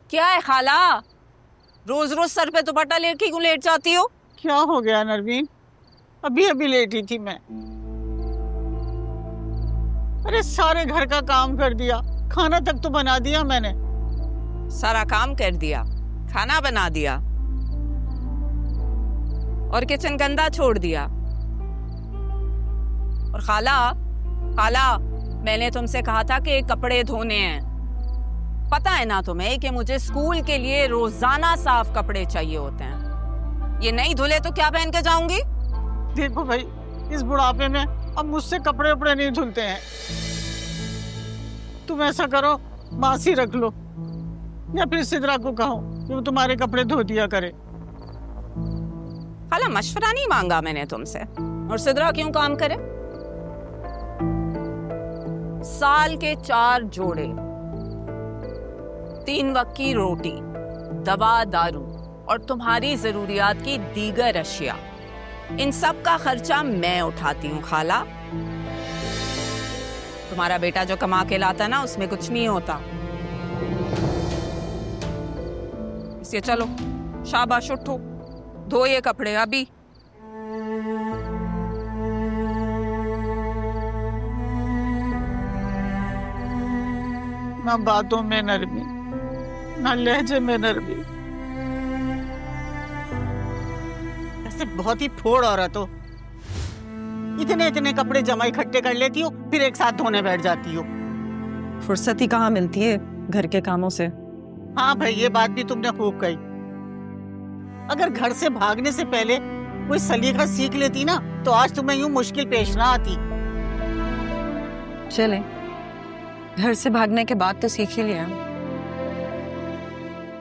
क्या है खाला, रोज रोज सर पे दुपट्टा लेके क्यों लेट जाती हो? क्या हो गया नरवीन? अभी अभी लेटी थी मैं। अरे सारे घर का काम कर दिया, खाना तक तो बना दिया मैंने। सारा काम कर दिया, खाना बना दिया और किचन गंदा छोड़ दिया। और खाला खाला मैंने तुमसे कहा था कि कपड़े धोने हैं। पता है ना तुम्हें कि मुझे स्कूल के लिए रोजाना साफ कपड़े चाहिए होते हैं। ये नहीं धुले तो क्या पहन के जाऊंगी? देखो भाई, इस बुढ़ापे में अब मुझसे कपड़े उपड़े नहीं धुलते हैं। तुम ऐसा करो, बासी रख लो या फिर सिद्रा को कहो कि वो तुम्हारे कपड़े धो दिया करे। खाला मशवरा नहीं मांगा मैंने तुमसे, और सिद्रा क्यों काम करे? साल के 4 जोड़े, 3 वक्त की रोटी, दवा दारू और तुम्हारी जरूरियात की दीगर अशिया, इन सब का खर्चा मैं उठाती हूँ खाला। तुम्हारा बेटा जो कमा के लाता है ना, उसमें कुछ नहीं होता। इसलिए चलो शाबाश, उठो, धो ये कपड़े अभी। ना बातों में नरमी, ना लहजे में नरमी। ऐसे बहुत ही फोड़ औरत हो। इतने इतने कपड़े जमा इकट्ठे कर लेती हो, फिर एक साथ धोने बैठ जाती हो। फुर्सत ही कहाँ मिलती है घर के कामों से। हाँ भाई, ये बात भी तुमने खूब कही। अगर घर से भागने से पहले कोई सलीका सीख लेती ना, तो आज तुम्हें यूं मुश्किल पेश ना आती। चले, घर से भागने के बाद तो सीख ही लिया।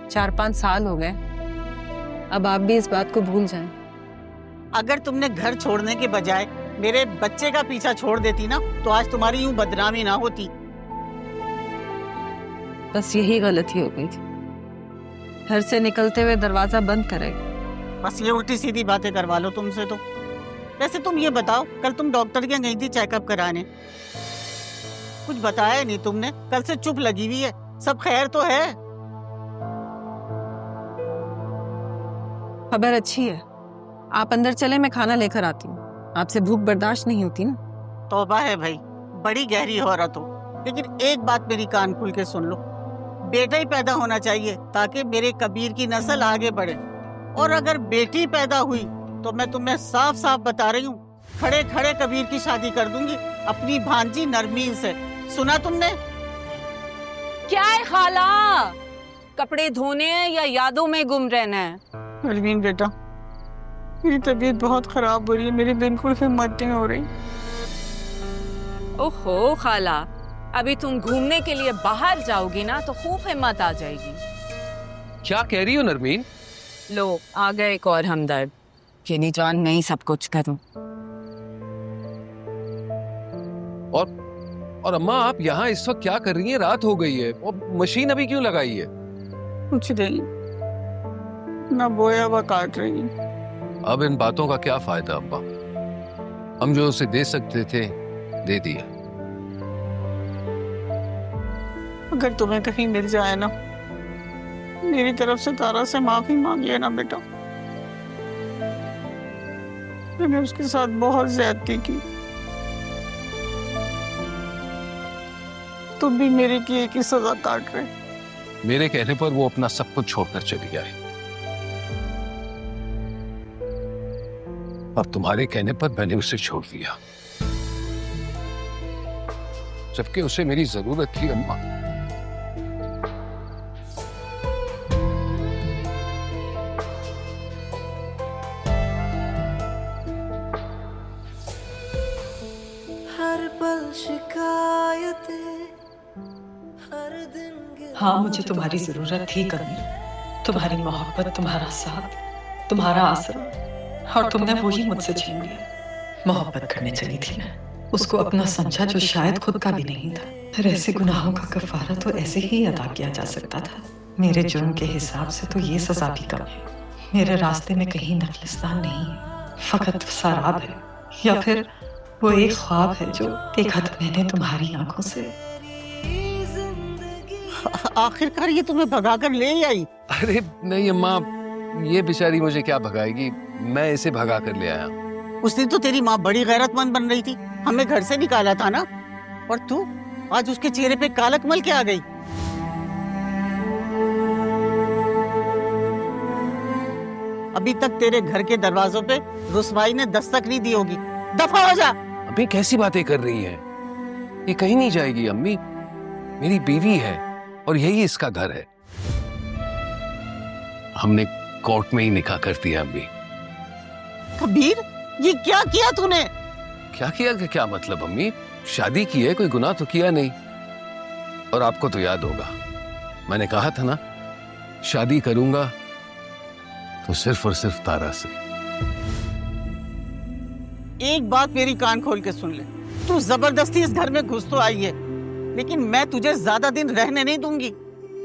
4-5 साल हो गए, अब आप भी इस बात को भूल जाएं। अगर तुमने घर छोड़ने के बजाय मेरे बच्चे का पीछा छोड़ देती ना, तो आज तुम्हारी यूं बदनामी ना होती। बस यही गलती हो गई थी, घर से निकलते हुए दरवाजा बंद करे। बस ये उल्टी सीधी बातें करवा लो तुमसे तो। वैसे तुम ये बताओ, कल तुम डॉक्टर के गई थी चेकअप कराने, कुछ बताया नहीं तुमने? कल से चुप लगी हुई है, सब खैर तो है? खबर अच्छी है, आप अंदर चले, मैं खाना लेकर आती हूँ। आपसे भूख बर्दाश्त नहीं होती ना। तौबा है भाई, बड़ी गहरी औरत हो। लेकिन एक बात मेरी कान खुल के सुन लो, बेटा ही पैदा होना चाहिए ताकि मेरे कबीर की नस्ल आगे बढ़े। और अगर बेटी पैदा हुई तो मैं तुम्हें साफ साफ बता रही हूँ, खड़े खड़े कबीर की शादी कर दूंगी अपनी भांजी नरमीन से। सुना तुमने? क्या है खाला, कपड़े धोने हैं या यादों में गुम रहना है? नरमीन बेटा, मेरी तबीयत बहुत खराब हो रही है, मेरी बिल्कुल हिम्मत नहीं हो रही। ओहो खाला, अभी तुम घूमने के लिए बाहर जाओगी ना तो खूब हिम्मत आ जाएगी। क्या कह रही हो नरमीन? लो आ गए एक और हमदर्द कि नहीं जान मैं ही सब कुछ करूं। और अम्मा, आप यहाँ इस वक्त क्या कर रही हैं? रात हो गई है और मशीन अभी क्यों लगाई है? कुछ नहीं, ना बोया हुआ काट रही। अब इन बातों का क्या फायदा अम्मा? हम जो उसे दे सकते थे दे दिया। अगर तुम्हें कहीं मिल जाए ना, मेरी तरफ से तारा से माफी मांग लेना बेटा। मैंने उसके साथ बहुत ज्यादती की, तुम भी मेरे की एक ही सजा काट रहे। मेरे कहने पर वो अपना सब कुछ छोड़कर चली आई, और तुम्हारे कहने पर मैंने उसे छोड़ दिया, जबकि उसे मेरी जरूरत थी अम्मा। हर पल शिकायतें, हर दिन हाँ, मुझे तुम्हारी जरूरत थी कबीर, तुम्हारी मोहब्बत, तुम्हारा साथ, तुम्हारा आसरा, और तुमने वही मुझसे छीन लिया। मोहब्बत करने चली थी मैं, उसको अपना समझा जो शायद खुद का भी नहीं था। फिर ऐसे गुनाहों का कफारा तो ऐसे ही अदा किया जा सकता था। मेरे जुर्म के हिसाब से तो ये सजा भी कम है। मेरे रास्ते में कहीं नखलिस्तान नहीं है, फकत सराब है, या फिर वो एक ख्वाब है जो देखा था मैंने तुम्हारी आंखों से। आखिरकार ये तुम्हें भगाकर ले आई। अरे नहीं अम्मा, ये बेचारी मुझे क्या भगाएगी, मैं इसे भगा कर ले आया। उस दिन तो तेरी माँ बड़ी गैरतमंद बन रही थी, हमें घर से निकाला था ना, और तू आज उसके चेहरे पे कालक मल के आ गई। अभी तक तेरे घर के दरवाजों पे रुसवाई ने दस्तक नहीं दी होगी। दफा हो जा। अबे कैसी बातें कर रही हैं? ये कहीं नहीं जाएगी अम्मी, मेरी बीवी है और यही इसका घर है। हमने कोर्ट में ही निकाह कर दिया अम्मी। कबीर, ये क्या किया तूने? क्या किया कि क्या मतलब अम्मी? शादी की है, कोई गुनाह तो किया नहीं। और आपको तो याद होगा, मैंने कहा था ना, शादी करूंगा तो सिर्फ और सिर्फ तारा से। एक बात मेरी कान खोल के सुन ले, तू जबरदस्ती इस घर में घुस तो आई है, लेकिन मैं तुझे ज्यादा दिन रहने नहीं दूंगी।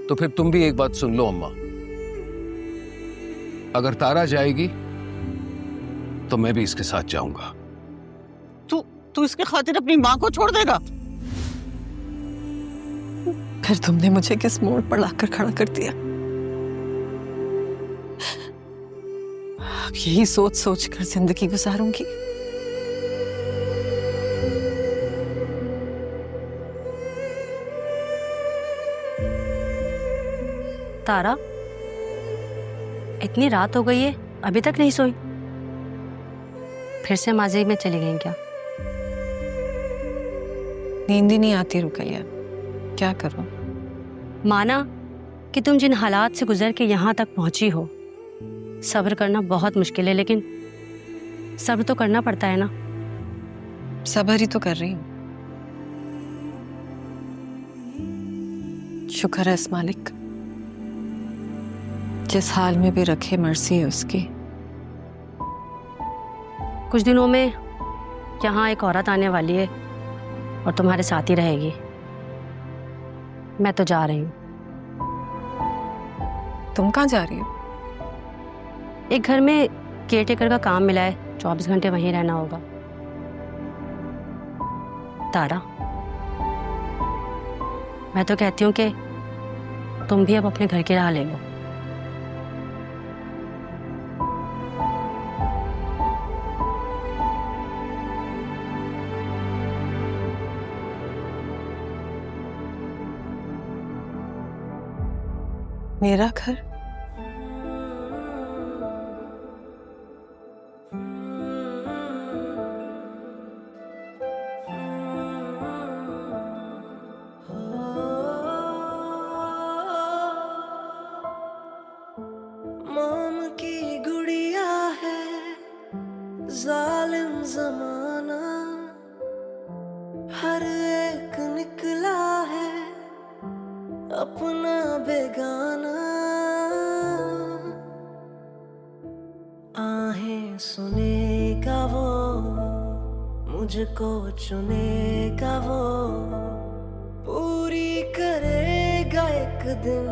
तो फिर तुम भी एक बात सुन लो अम्मा, अगर तारा जाएगी तो मैं भी इसके साथ जाऊंगा। तू इसके खातिर अपनी माँ को छोड़ देगा? फिर तुमने मुझे किस मोड़ पर लाकर खड़ा कर दिया? अब यही सोच सोच कर जिंदगी गुजारूंगी। तारा, इतनी रात हो गई है, अभी तक नहीं सोई? फिर से माजी में चली गई क्या? नींद ही नहीं आती रुकैया, क्या करूं? माना कि तुम जिन हालात से गुजर के यहाँ तक पहुंची हो, सब्र करना बहुत मुश्किल है, लेकिन सब्र तो करना पड़ता है ना। सब्र ही तो कर रही हूं। शुक्र है इस मालिक, जिस हाल में भी रखे मर्जी है उसकी। कुछ दिनों में यहाँ एक औरत आने वाली है और तुम्हारे साथ ही रहेगी। मैं तो जा रही हूँ। तुम कहाँ जा रही हो? एक घर में केयरटेकर का काम मिला है, 24 घंटे वहीं रहना होगा। तारा, मैं तो कहती हूँ कि तुम भी अब अपने घर की राह ले लो। मेरा घर? मोम की गुड़िया है जालिम जमाना, हर एक निकला है अपना बेगाना। आहें सुनेगा वो, मुझको चुनेगा वो, पूरी करेगा एक दिन